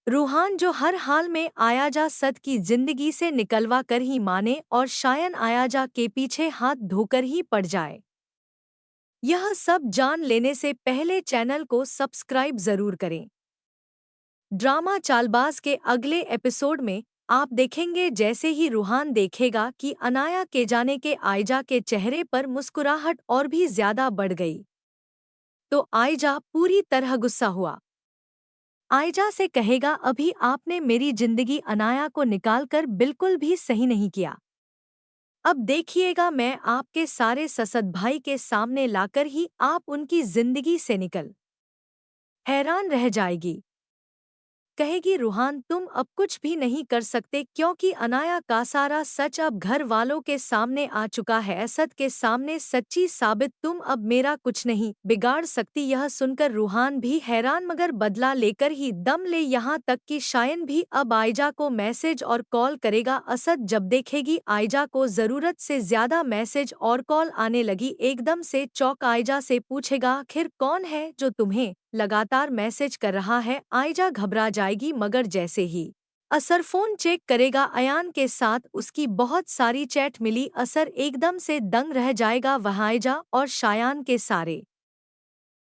रूहान जो हर हाल में आयाजा सद की जिंदगी से निकलवा कर ही माने और शायन आयाजा के पीछे हाथ धोकर ही पड़ जाए। यह सब जान लेने से पहले चैनल को सब्सक्राइब जरूर करें। ड्रामा चालबाज के अगले एपिसोड में आप देखेंगे जैसे ही रूहान देखेगा कि अनाया के जाने के आयजा के चेहरे पर मुस्कुराहट और भी ज्यादा बढ़ गई, तो आयजा पूरी तरह गुस्सा हुआ। आयजा से कहेगा अभी आपने मेरी जिंदगी अनाया को निकालकर बिल्कुल भी सही नहीं किया। अब देखिएगा मैं आपके सारे ससद भाई के सामने लाकर ही आप उनकी जिंदगी से निकल। हैरान रह जाएगी। कहेगी रूहान तुम अब कुछ भी नहीं कर सकते क्योंकि अनाया का सारा सच अब घर वालों के सामने आ चुका है। असद के सामने सच्ची साबित तुम अब मेरा कुछ नहीं बिगाड़ सकती। यह सुनकर रूहान भी हैरान मगर बदला लेकर ही दम ले, यहाँ तक कि शायन भी अब आयजा को मैसेज और कॉल करेगा। असद जब देखेगी आयजा को जरूरत से ज्यादा मैसेज और कॉल आने लगी, एकदम से चौंक आयजा से पूछेगा आखिर कौन है जो तुम्हें लगातार मैसेज कर रहा है। आयजा घबरा जाएगी मगर जैसे ही असर फोन चेक करेगा अयान के साथ उसकी बहुत सारी चैट मिली, असर एकदम से दंग रह जाएगा। वह आयजा और शायान के सारे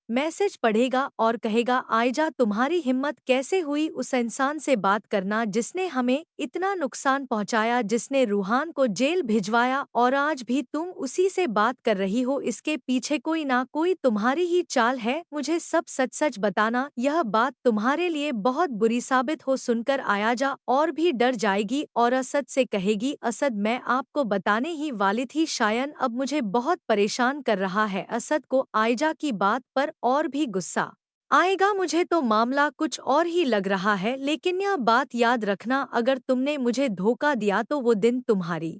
मैसेज पढ़ेगा और कहेगा आयजा तुम्हारी हिम्मत कैसे हुई उस इंसान से बात करना जिसने हमें इतना नुकसान पहुंचाया, जिसने रूहान को जेल भिजवाया और आज भी तुम उसी से बात कर रही हो। इसके पीछे कोई ना कोई तुम्हारी ही चाल है, मुझे सब सच सच बताना, यह बात तुम्हारे लिए बहुत बुरी साबित हो। सुनकर आयजा और भी डर जाएगी और असद से कहेगी असद मैं आपको बताने ही वाली थी, शायन अब मुझे बहुत परेशान कर रहा है। असद को आयजा की बात पर और भी गुस्सा आएगा। मुझे तो मामला कुछ और ही लग रहा है, लेकिन यह बात याद रखना अगर तुमने मुझे धोखा दिया तो वो दिन तुम्हारी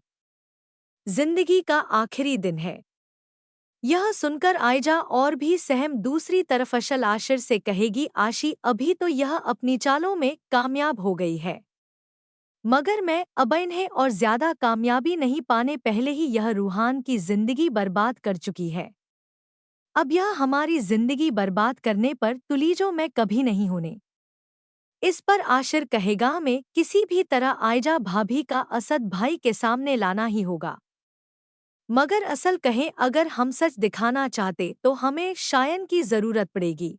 जिंदगी का आखिरी दिन है। यह सुनकर आयजा और भी सहम दूसरी तरफ अशल आशिर से कहेगी आशी अभी तो यह अपनी चालों में कामयाब हो गई है, मगर मैं अब इन्हें और ज्यादा कामयाबी नहीं पाने पहले ही यह रूहान की जिंदगी बर्बाद कर चुकी है। अब यह हमारी जिंदगी बर्बाद करने पर तुली जो मैं कभी नहीं होने। इस पर आशिर कहेगा हमें किसी भी तरह आयजा भाभी का असद भाई के सामने लाना ही होगा, मगर असल कहें अगर हम सच दिखाना चाहते तो हमें शायन की जरूरत पड़ेगी।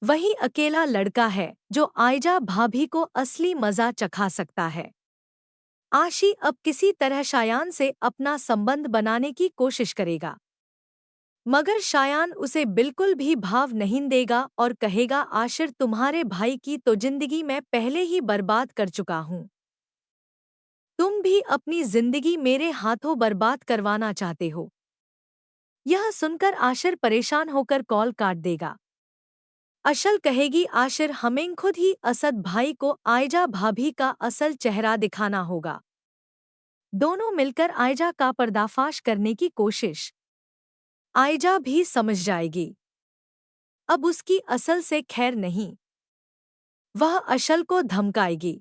वही अकेला लड़का है जो आयजा भाभी को असली मजा चखा सकता है। आशी अब किसी तरह शायान से अपना संबंध बनाने की कोशिश करेगा, मगर शायान उसे बिल्कुल भी भाव नहीं देगा और कहेगा आशिर तुम्हारे भाई की तो जिंदगी मैं पहले ही बर्बाद कर चुका हूँ, तुम भी अपनी जिंदगी मेरे हाथों बर्बाद करवाना चाहते हो। यह सुनकर आशिर परेशान होकर कॉल काट देगा। अशल कहेगी आशिर हमें खुद ही असद भाई को आयजा भाभी का असल चेहरा दिखाना होगा। दोनों मिलकर आयजा का पर्दाफाश करने की कोशिश। आयजा भी समझ जाएगी अब उसकी असल से खैर नहीं। वह अशल को धमकाएगी,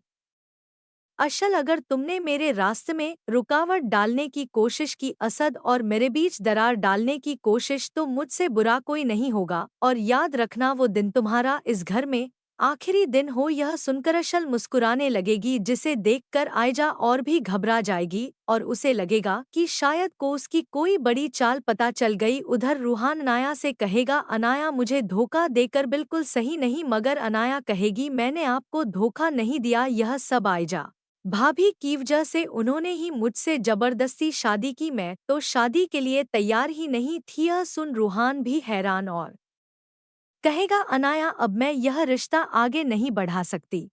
अशल अगर तुमने मेरे रास्ते में रुकावट डालने की कोशिश की, असद और मेरे बीच दरार डालने की कोशिश, तो मुझसे बुरा कोई नहीं होगा और याद रखना वो दिन तुम्हारा इस घर में आखिरी दिन हो। यह सुनकर अशल मुस्कुराने लगेगी, जिसे देखकर आयजा और भी घबरा जाएगी और उसे लगेगा कि शायद को उसकी कोई बड़ी चाल पता चल गई। उधर रूहान अनाया से कहेगा अनाया मुझे धोखा देकर बिल्कुल सही नहीं, मगर अनाया कहेगी मैंने आपको धोखा नहीं दिया, यह सब आयजा भाभी की वजह से उन्होंने ही मुझसे जबरदस्ती शादी की, मैं तो शादी के लिए तैयार ही नहीं थी। यह सुन रूहान भी हैरान और कहेगा अनाया अब मैं यह रिश्ता आगे नहीं बढ़ा सकती।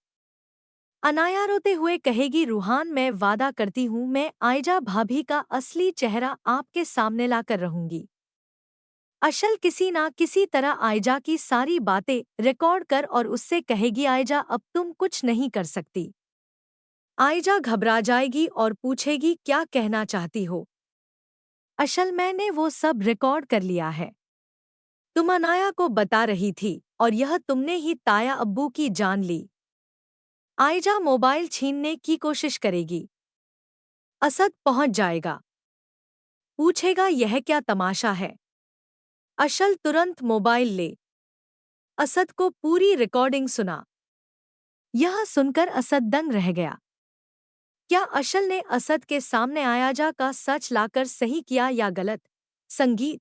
अनाया रोते हुए कहेगी रूहान मैं वादा करती हूँ मैं आयजा भाभी का असली चेहरा आपके सामने लाकर रहूंगी। अशल किसी ना किसी तरह आयजा की सारी बातें रिकॉर्ड कर और उससे कहेगी आयजा अब तुम कुछ नहीं कर सकती। आयजा घबरा जाएगी और पूछेगी क्या कहना चाहती हो। अशल मैंने वो सब रिकॉर्ड कर लिया है, तुम अनाया को बता रही थी और यह तुमने ही ताया अब्बू की जान ली। आयजा मोबाइल छीनने की कोशिश करेगी। असद पहुंच जाएगा, पूछेगा यह क्या तमाशा है। अशल तुरंत मोबाइल ले असद को पूरी रिकॉर्डिंग सुना। यह सुनकर असद दंग रह गया। क्या अशल ने असद के सामने अयाजा का सच लाकर सही किया या गलत? संगीत